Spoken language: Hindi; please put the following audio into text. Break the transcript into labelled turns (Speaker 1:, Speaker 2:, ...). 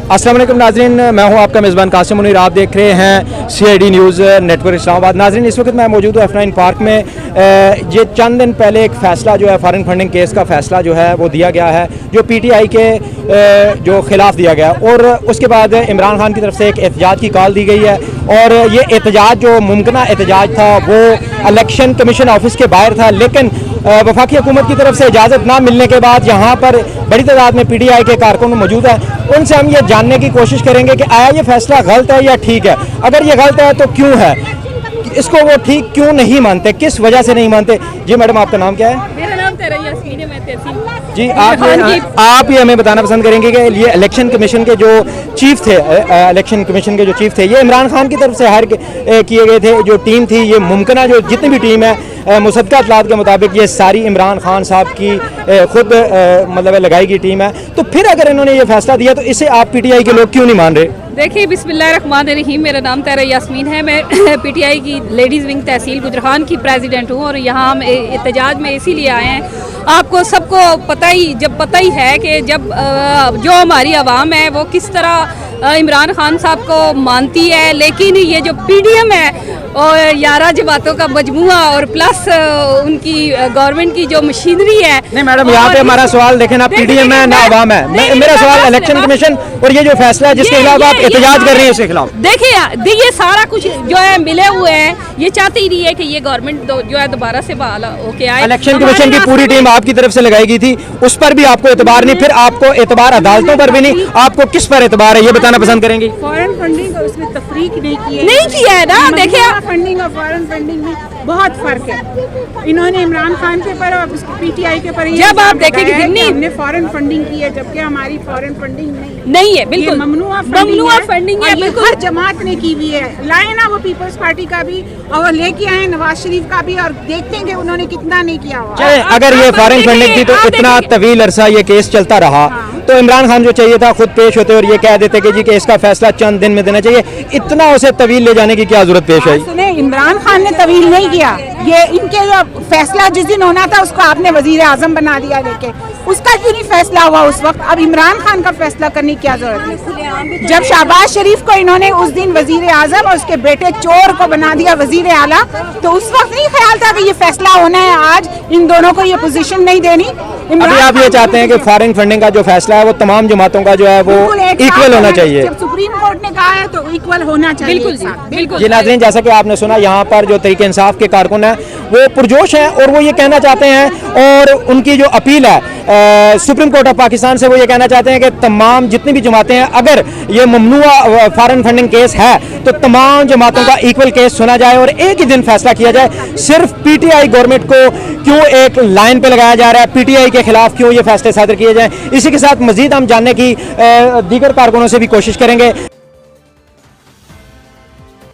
Speaker 1: अस्सलाम वालेकुम नाज़रीन, मैं हूं आपका मेज़बान कासिम मुनीर। आप देख रहे हैं CID न्यूज़ नेटवर्क इस्लामाबाद। नाज़रीन, इस वक्त मैं मौजूद हूं F9 पार्क में। ये चंद दिन पहले एक फ़ैसला जो है फॉरेन फंडिंग केस का फ़ैसला जो है वो दिया गया है, जो PTI के जो ख़िलाफ़ दिया गया, और उसके बाद इमरान खान की तरफ से एक एहतजाज की कॉल दी गई है। और ये एहतजाज जो मुमकिना एहतजाज था वो इलेक्शन कमीशन ऑफिस के बाहर था, लेकिन वफाकी हुकूमत की तरफ से इजाज़त ना मिलने के बाद यहाँ पर बड़ी तादाद में PTI के कारकुन मौजूद हैं। उनसे हम ये जानने की कोशिश करेंगे कि आया ये फैसला गलत है या ठीक है। अगर ये गलत है तो क्यों है, इसको वो ठीक क्यों नहीं मानते, किस वजह से नहीं मानते। जी मैडम, आपका नाम क्या है?
Speaker 2: मेरा नाम यास्मीन है, मैं तहसील।
Speaker 1: जी, आप ये हमें बताना पसंद करेंगे कि ये इलेक्शन कमीशन के जो चीफ थे, इलेक्शन कमीशन के जो चीफ थे, ये इमरान खान की तरफ से हायर किए गए थे। जो टीम थी, ये मुमकिना जो जितनी भी टीम है, मुसद्दक़ इत्तलात के मुताबिक ये सारी इमरान खान साहब की खुद मतलब लगाई गई टीम है। तो फिर अगर इन्होंने ये फैसला दिया तो इसे आप PTI के लोग क्यों नहीं मान रहे?
Speaker 2: देखिए, बिस्मिल्लाहिर्रहमानिर्रहीम, मेरा नाम यास्मीन है। मैं PTI की लेडीज़ विंग तहसील गुजरान की प्रेसिडेंट हूँ और यहाँ हम एहतजाज में इसीलिए आए हैं। आपको सबको पता ही है कि जब जो हमारी आवाम है वो किस तरह इमरान खान साहब को मानती है, लेकिन ये जो PDM है और 11 जमातों का मजमुआ और प्लस उनकी गवर्नमेंट की जो मशीनरी है।
Speaker 1: नहीं मैडम, यहाँ पे हमारा सवाल देखें ना, PDM है ना आवाम है। मेरा सवाल इलेक्शन कमीशन और ये जो फैसला है जिसके खिलाफ आप एहतजाज कर रही हैं उसके खिलाफ।
Speaker 2: देखिए, ये सारा कुछ जो है मिले हुए हैं, ये चाहती ही नहीं है कि ये गवर्नमेंट जो है दोबारा से बहाल होके आए।
Speaker 1: इलेक्शन कमीशन की पूरी टीम आपकी तरफ से लगाई गई थी, उस पर भी आपको एतबार नहीं, फिर आपको एतबार अदालतों पर भी नहीं, आपको किस पर एतबार है ये बताना पसंद करेंगी?
Speaker 3: फॉरेन फंडिंग और उसमें तफरीक नहीं
Speaker 2: किया है ना। देखिए,
Speaker 3: फंडिंग और फॉरेन फंडिंग में बहुत फर्क है। इन्होंने इमरान खान के पर और PTI के पर
Speaker 2: जब आप देखेंगे
Speaker 3: हमने फॉरेन फंडिंग की है, जबकि हमारी फॉरेन फंडिंग नहीं
Speaker 2: है। बिल्कुल
Speaker 3: ममनुआ फंडिंग है, बिल्कुल हर जमात ने की हुई है। लाए ना वो पीपल्स पार्टी का भी और लेके आए नवाज शरीफ का भी, और देखते हैं कि उन्होंने कितना नहीं किया हुआ।
Speaker 1: अगर ये फॉरेन फंडिंग थी तो इतना तवील अरसा ये केस चलता रहा, तो इमरान खान जो चाहिए था खुद पेश होते और ये कह देते कि जी कि इसका फैसला चंद दिन में देना चाहिए। इतना उसे तवील ले जाने की क्या जरूरत पेश आई?
Speaker 3: सुने, इमरान खान ने तवील नहीं किया। ये इनके जो फैसला जिस दिन होना था उसको आपने वजीर आजम बना दिया लेके, उसका क्यों नहीं फैसला हुआ उस वक्त? अब इमरान खान का फैसला करने की क्या जरूरत है? जब शहबाज शरीफ को इन्होंने उस दिन वजीर आजम और उसके बेटे चोर को बना दिया वजीर आला, तो उस वक्त नहीं ख्याल था कि ये फैसला होना है। आज इन दोनों को ये पोजीशन नहीं देनी।
Speaker 1: अभी आप ये चाहते हैं कि फॉरेन फंडिंग का जो फैसला है वो तमाम जमातों का जो है वो इक्वल होना चाहिए।
Speaker 3: जब सुप्रीम कोर्ट ने कहा है तो इक्वल होना चाहिए।
Speaker 2: बिल्कुल।
Speaker 1: जी नाज़रीन, जैसा कि आपने सुना, यहाँ पर जो तहरीक इंसाफ के कारकुन हैं वो पुरजोश हैं और वो ये कहना चाहते हैं, और उनकी जो अपील है सुप्रीम कोर्ट ऑफ पाकिस्तान से, वो ये कहना चाहते हैं कि तमाम जितनी भी जमातें हैं, अगर ये ममनुआ फॉरेन फंडिंग केस है तो तमाम जमातों का इक्वल केस सुना जाए और एक ही दिन फैसला किया जाए। सिर्फ PTI गवर्नमेंट को क्यों एक लाइन पे लगाया जा रहा है, PTI के खिलाफ क्यों ये फैसले सादर किए जाएं, इसी के साथ मजीद हम जानने की दीगर कारकुनों से भी कोशिश करेंगे।